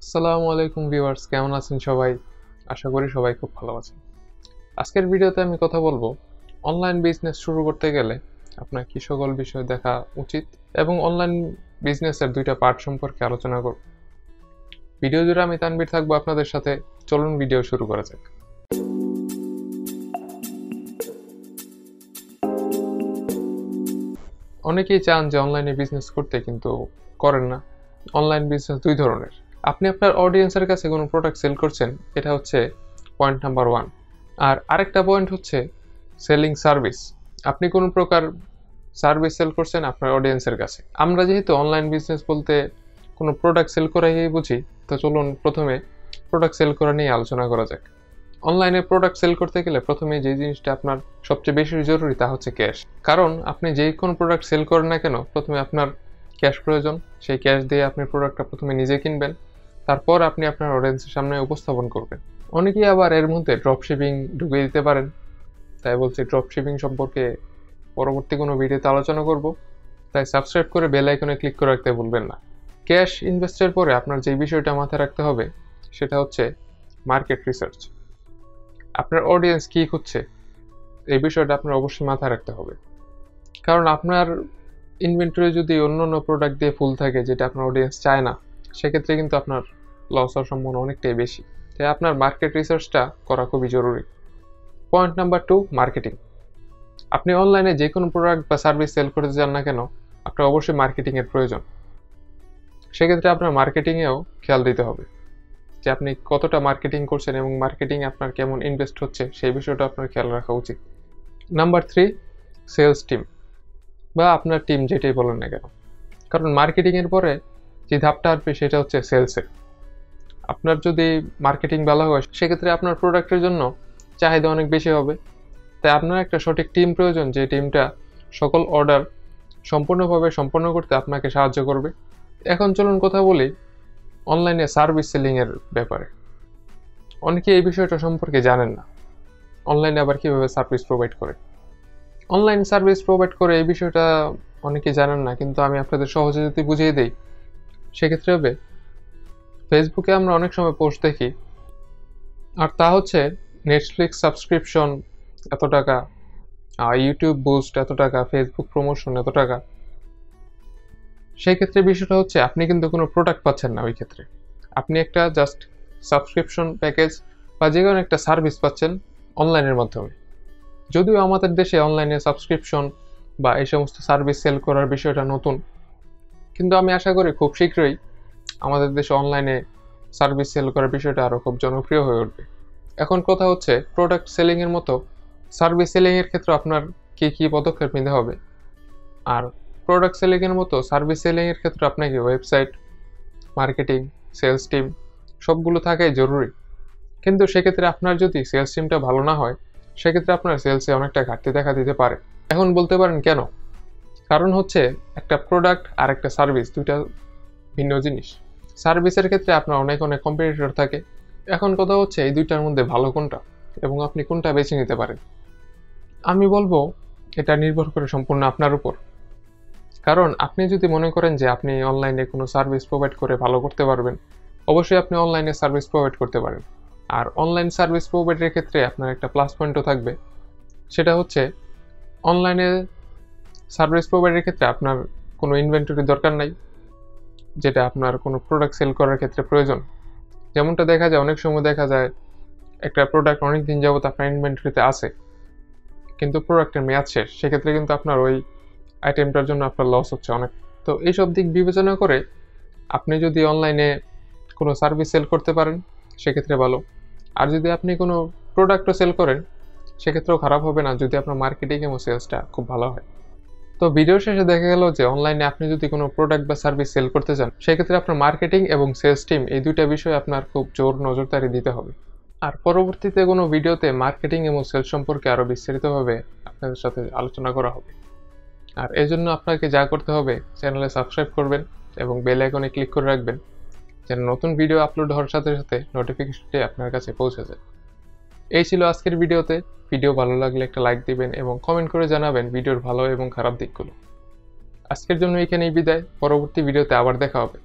আসসালামু আলাইকুম ভিউয়ার্স, কেমন আছেন সবাই? আশা করি সবাই খুব ভালো আছেন। আজকের ভিডিওতে আমি কথা বলবো অনলাইন বিজনেস শুরু করতে গেলে আপনার কি সকল বিষয় দেখা উচিত এবং অনলাইন বিজনেসের দুইটা পার্ট সম্পর্কে আলোচনা করব। ভিডিও জুড়ে আমি তানভীর থাকবো আপনাদের সাথে। চলুন ভিডিও শুরু করা যাক। অনেকেই চান যে অনলাইনে বিজনেস করতে, কিন্তু করেন না। অনলাইন বিজনেস দুই ধরনের। আপনি আপনার অডিয়েন্সের কাছে কোনো প্রোডাক্ট সেল করছেন, এটা হচ্ছে পয়েন্ট নাম্বার 1। আর আরেকটা পয়েন্ট হচ্ছে সেলিং সার্ভিস। আপনি কোনো প্রকার সার্ভিস সেল করছেন আপনার অডিয়েন্সের কাছে। আমরা যেহেতু অনলাইন বিজনেস বলতে কোনো প্রোডাক্ট সেল করাই বুঝি, তো চলুন প্রথমে প্রোডাক্ট সেল করা নিয়ে আলোচনা করা যাক। অনলাইনে প্রোডাক্ট সেল করতে গেলে প্রথমে যে জিনিসটা আপনার সবচেয়ে বেশি জরুরি তা হচ্ছে ক্যাশ। কারণ আপনি যেই কোনো প্রোডাক্ট সেল করেন না কেন, প্রথমে আপনার ক্যাশ প্রয়োজন। সেই ক্যাশ দিয়ে আপনি প্রোডাক্টটা প্রথমে নিজে কিনবেন, তারপর আপনি আপনার অডিয়েন্সের সামনে উপস্থাপন করবেন। অনেকেই আবার এর মধ্যে ড্রপ শিপিং ঢুকিয়ে দিতে পারেন, তাই বলছি ড্রপ শিপিং সম্পর্কে পরবর্তী কোনো ভিডিওতে আলোচনা করব। তাই সাবস্ক্রাইব করে বেল আইকনে ক্লিক করে রাখতে ভুলবেন না। ক্যাশ ইনভেস্টের পরে আপনার যে বিষয়টা মাথায় রাখতে হবে সেটা হচ্ছে মার্কেট রিসার্চ। আপনার অডিয়েন্স কী খুঁজছে এই বিষয়টা আপনার অবশ্যই মাথায় রাখতে হবে। কারণ আপনার ইনভেন্টরি যদি অন্য অন্য প্রোডাক্ট দিয়ে ফুল থাকে যেটা আপনার অডিয়েন্স চায় না, সেক্ষেত্রে কিন্তু আপনার লস হওয়ার সম্ভাবনা অনেকটাই বেশি। তাই আপনার মার্কেট রিসার্চটা করা খুবই জরুরি। Point number 2, marketing. আপনি অনলাইনে যে কোনো প্রোডাক্ট বা সার্ভিস সেল করতে চান না কেন, আপনার অবশ্যই মার্কেটিংয়ের প্রয়োজন। সেক্ষেত্রে আপনার মার্কেটিংয়েও খেয়াল দিতে হবে যে আপনি কতটা মার্কেটিং করছেন এবং মার্কেটিংয়ে আপনার কেমন ইনভেস্ট হচ্ছে সেই বিষয়টা আপনার খেয়াল রাখা উচিত। নাম্বার 3, সেলস টিম বা আপনার টিম যেটাই বলেন না কেন। কারণ মার্কেটিংয়ের পরে যে ধাপটা আসবে সেটা হচ্ছে সেলসের। আপনার যদি মার্কেটিং ভালো হয়, সেক্ষেত্রে আপনার প্রোডাক্টের জন্য চাহিদা অনেক বেশি হবে। তাই আপনার একটা সঠিক টিম প্রয়োজন, যে টিমটা সকল অর্ডার সম্পূর্ণভাবে সম্পন্ন করতে আপনাকে সাহায্য করবে। এখন চলুন কথা বলি অনলাইনে সার্ভিস সেলিংয়ের ব্যাপারে। অনেকে এই বিষয়টা সম্পর্কে জানেন না, অনলাইনে আবার কীভাবে সার্ভিস প্রোভাইড করে। অনলাইন সার্ভিস প্রোভাইড করে এই বিষয়টা অনেকে জানেন না, কিন্তু আমি আপনাদের সহজে যদি বুঝিয়ে দিই সেক্ষেত্রে হবে, ফেসবুকে আমরা অনেক সময় পোস্ট দেখি, আর তা হচ্ছে নেটফ্লিক্স সাবস্ক্রিপশন এত টাকা, ইউটিউব বুস্ট এত টাকা, ফেসবুক প্রমোশন এত টাকা। সেই ক্ষেত্রে বিষয়টা হচ্ছে আপনি কিন্তু কোনো প্রোডাক্ট পাচ্ছেন না। ওই ক্ষেত্রে আপনি একটা জাস্ট সাবস্ক্রিপশন প্যাকেজ বা যে কোনো একটা সার্ভিস পাচ্ছেন অনলাইনের মাধ্যমে। যদিও আমাদের দেশে অনলাইনে সাবস্ক্রিপশন বা এই সমস্ত সার্ভিস সেল করার বিষয়টা নতুন, কিন্তু আমি আশা করি খুব শীঘ্রই আমাদের দেশে অনলাইনে সার্ভিস সেল করার বিষয়টা আরও খুব জনপ্রিয় হয়ে উঠবে। এখন কথা হচ্ছে প্রোডাক্ট সেলিংয়ের মতো সার্ভিস সেলিংয়ের ক্ষেত্রে আপনার কী কী পদক্ষেপ নিতে হবে। আর প্রোডাক্ট সেলিংয়ের মতো সার্ভিস সেলিংয়ের ক্ষেত্রে আপনাকে ওয়েবসাইট, মার্কেটিং, সেলস টিম সবগুলো থাকাই জরুরি। কিন্তু সেক্ষেত্রে আপনার যদি সেলস টিমটা ভালো না হয়, সেক্ষেত্রে আপনার সেলসে অনেকটা ঘাটতি দেখা দিতে পারে। এখন বলতে পারেন কেন? কারণ হচ্ছে একটা প্রোডাক্ট আর একটা সার্ভিস দুইটা ভিন্ন জিনিস। সার্ভিসের ক্ষেত্রে আপনার অনেক অনেক কম্পিটিটর থাকে। এখন কথা হচ্ছে এই দুইটার মধ্যে ভালো কোনটা এবং আপনি কোনটা বেছে নিতে পারেন। আমি বলবো এটা নির্ভর করে সম্পূর্ণ আপনার উপর। কারণ আপনি যদি মনে করেন যে আপনি অনলাইনে কোনো সার্ভিস প্রোভাইড করে ভালো করতে পারবেন, অবশ্যই আপনি অনলাইনে সার্ভিস প্রোভাইড করতে পারেন। আর অনলাইন সার্ভিস প্রোভাইডের ক্ষেত্রে আপনার একটা প্লাস পয়েন্টও থাকবে, সেটা হচ্ছে অনলাইনে সার্ভিস প্রোভাইডের ক্ষেত্রে আপনার কোনো ইনভেন্টরির দরকার নাই, যেটা আপনার কোনো প্রোডাক্ট সেল করার ক্ষেত্রে প্রয়োজন। যেমনটা দেখা যায়, অনেক সময় দেখা যায় একটা প্রোডাক্ট অনেক দিন যাবত আপনার ইনভেন্টরিতে আছে, কিন্তু প্রোডাক্টের মেয়াদ শেষ। সেক্ষেত্রে কিন্তু আপনার ওই আইটেমটার জন্য আপনার লস হচ্ছে অনেক। তো এইসব দিক বিবেচনা করে আপনি যদি অনলাইনে কোনো সার্ভিস সেল করতে পারেন সেক্ষেত্রে ভালো। আর যদি আপনি কোনো প্রোডাক্টও সেল করেন সেক্ষেত্রেও খারাপ হবে না, যদি আপনার মার্কেটিং এবং সেলসটা খুব ভালো হয়। তো ভিডিও শেষে দেখা গেল যে অনলাইনে আপনি যদি কোনো প্রোডাক্ট বা সার্ভিস সেল করতে চান, সেক্ষেত্রে আপনার মার্কেটিং এবং সেলস টিম এই দুইটা বিষয়ে আপনার খুব জোর নজরদারি দিতে হবে। আর পরবর্তীতে কোনো ভিডিওতে মার্কেটিং এবং সেলস সম্পর্কে আরও বিস্তারিতভাবে আপনাদের সাথে আলোচনা করা হবে। আর এই জন্য আপনাকে যা করতে হবে, চ্যানেলে সাবস্ক্রাইব করবেন এবং বেল আইকনে ক্লিক করে রাখবেন, যেন নতুন ভিডিও আপলোড হওয়ার সাথে সাথে নোটিফিকেশনটি আপনার কাছে পৌঁছে যায়। এই ছিল আজকের ভিডিওতে। ভিডিও ভালো লাগলে একটা লাইক দিবেন এবং কমেন্ট করে জানাবেন ভিডিওর ভালো এবং খারাপ দিকগুলো। আজকের জন্য এখানেই বিদায়। পরবর্তী ভিডিওতে আবার দেখা হবে।